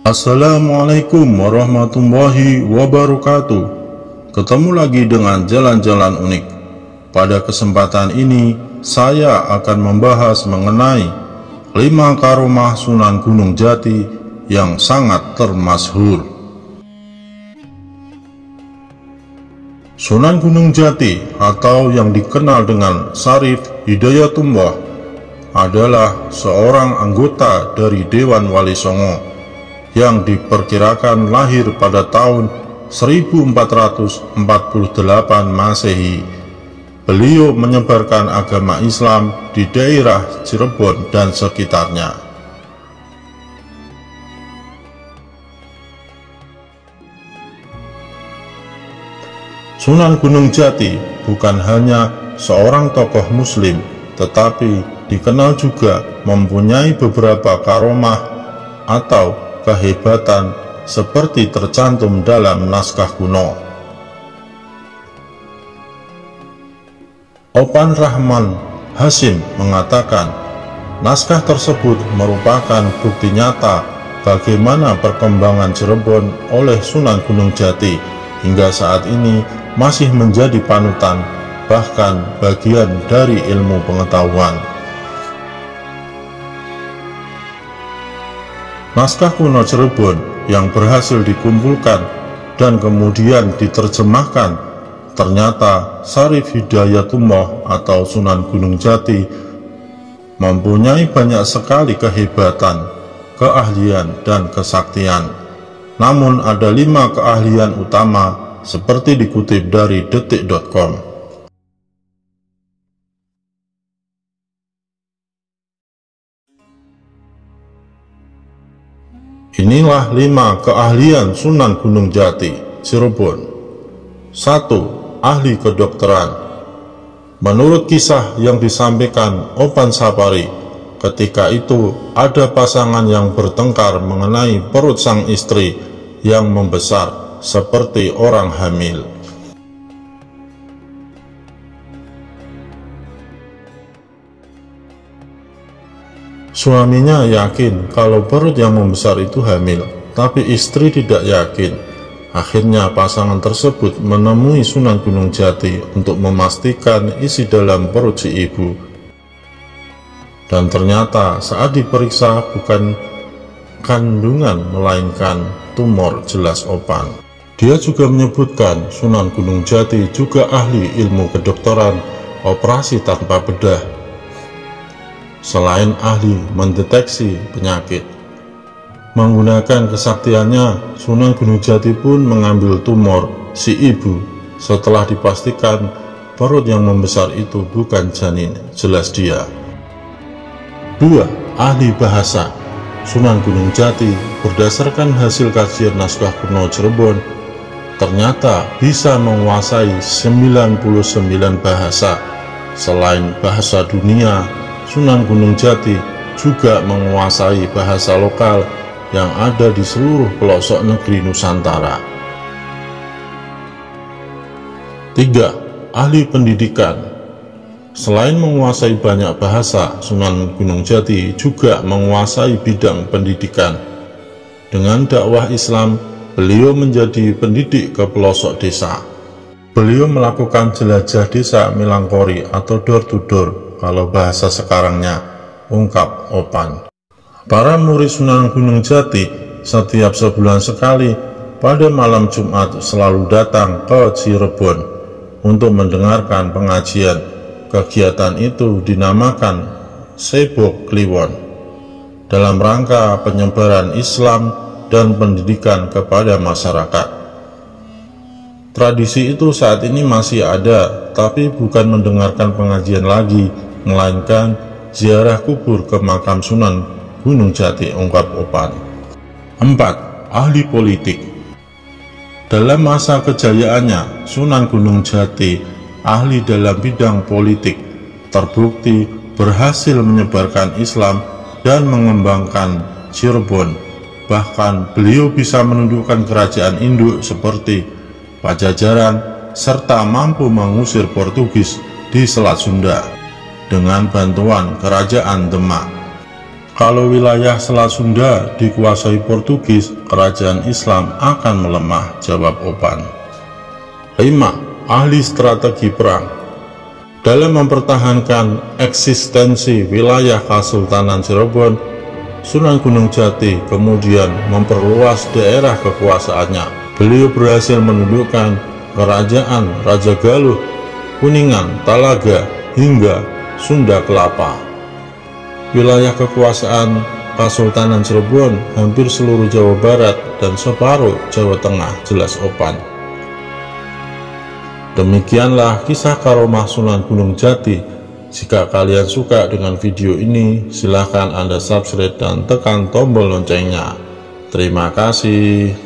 Assalamualaikum warahmatullahi wabarakatuh. Ketemu lagi dengan jalan-jalan unik. Pada kesempatan ini saya akan membahas mengenai 5 karomah Sunan Gunung Jati yang sangat termasyhur. Sunan Gunung Jati atau yang dikenal dengan Syarif Hidayatullah adalah seorang anggota dari Dewan Wali Songo yang diperkirakan lahir pada tahun 1448 Masehi. Beliau menyebarkan agama Islam di daerah Cirebon dan sekitarnya. Sunan Gunung Jati bukan hanya seorang tokoh muslim, tetapi dikenal juga mempunyai beberapa karomah atau kehebatan seperti tercantum dalam naskah kuno. Opan Rahman Hasyim mengatakan, naskah tersebut merupakan bukti nyata bagaimana perkembangan Cirebon oleh Sunan Gunung Jati hingga saat ini masih menjadi panutan, bahkan bagian dari ilmu pengetahuan. Naskah kuno Cirebon yang berhasil dikumpulkan dan kemudian diterjemahkan, ternyata Syarif Hidayatullah atau Sunan Gunung Jati mempunyai banyak sekali kehebatan, keahlian, dan kesaktian. Namun ada 5 keahlian utama seperti dikutip dari detik.com. Inilah 5 keahlian Sunan Gunung Jati, Cirebon. 1. Ahli kedokteran. Menurut kisah yang disampaikan Opan Sapari, ketika itu ada pasangan yang bertengkar mengenai perut sang istri yang membesar seperti orang hamil. Suaminya yakin kalau perut yang membesar itu hamil, tapi istri tidak yakin. Akhirnya pasangan tersebut menemui Sunan Gunung Jati untuk memastikan isi dalam perut si ibu. Dan ternyata saat diperiksa bukan kandungan melainkan tumor, jelas Opan. Dia juga menyebutkan Sunan Gunung Jati juga ahli ilmu kedokteran operasi tanpa bedah. Selain ahli mendeteksi penyakit, menggunakan kesaktiannya, Sunan Gunung Jati pun mengambil tumor si ibu setelah dipastikan perut yang membesar itu bukan janin, jelas dia. 2. Ahli bahasa. Sunan Gunung Jati berdasarkan hasil kajian naskah kuno Cirebon ternyata bisa menguasai 99 bahasa. Selain bahasa dunia, Sunan Gunung Jati juga menguasai bahasa lokal yang ada di seluruh pelosok negeri Nusantara. 3. Ahli pendidikan. Selain menguasai banyak bahasa, Sunan Gunung Jati juga menguasai bidang pendidikan. Dengan dakwah Islam, beliau menjadi pendidik ke pelosok desa. Beliau melakukan jelajah desa Milangkori atau door to door kalau bahasa sekarangnya, ungkap Opan. Para murid Sunan Gunung Jati setiap sebulan sekali pada malam Jumat selalu datang ke Cirebon untuk mendengarkan pengajian. Kegiatan itu dinamakan Sebok Kliwon dalam rangka penyebaran Islam dan pendidikan kepada masyarakat. Tradisi itu saat ini masih ada, tapi bukan mendengarkan pengajian lagi, melainkan ziarah kubur ke makam Sunan Gunung Jati, ungkap Opan. 4. Ahli politik. Dalam masa kejayaannya, Sunan Gunung Jati, ahli dalam bidang politik, terbukti berhasil menyebarkan Islam dan mengembangkan Cirebon. Bahkan beliau bisa menundukkan kerajaan induk seperti Pajajaran, serta mampu mengusir Portugis di Selat Sunda dengan bantuan Kerajaan Demak. Kalau wilayah Selat Sunda dikuasai Portugis, kerajaan Islam akan melemah, jawab Opan. 5. Ahli strategi perang. Dalam mempertahankan eksistensi wilayah Kesultanan Cirebon, Sunan Gunung Jati kemudian memperluas daerah kekuasaannya. Beliau berhasil menundukkan kerajaan Raja Galuh, Kuningan, Talaga, hingga Sunda Kelapa. Wilayah kekuasaan Kesultanan Cirebon hampir seluruh Jawa Barat dan separuh Jawa Tengah, jelas Opan. Demikianlah kisah karomah Sunan Gunung Jati. Jika kalian suka dengan video ini, silahkan Anda subscribe dan tekan tombol loncengnya. Terima kasih.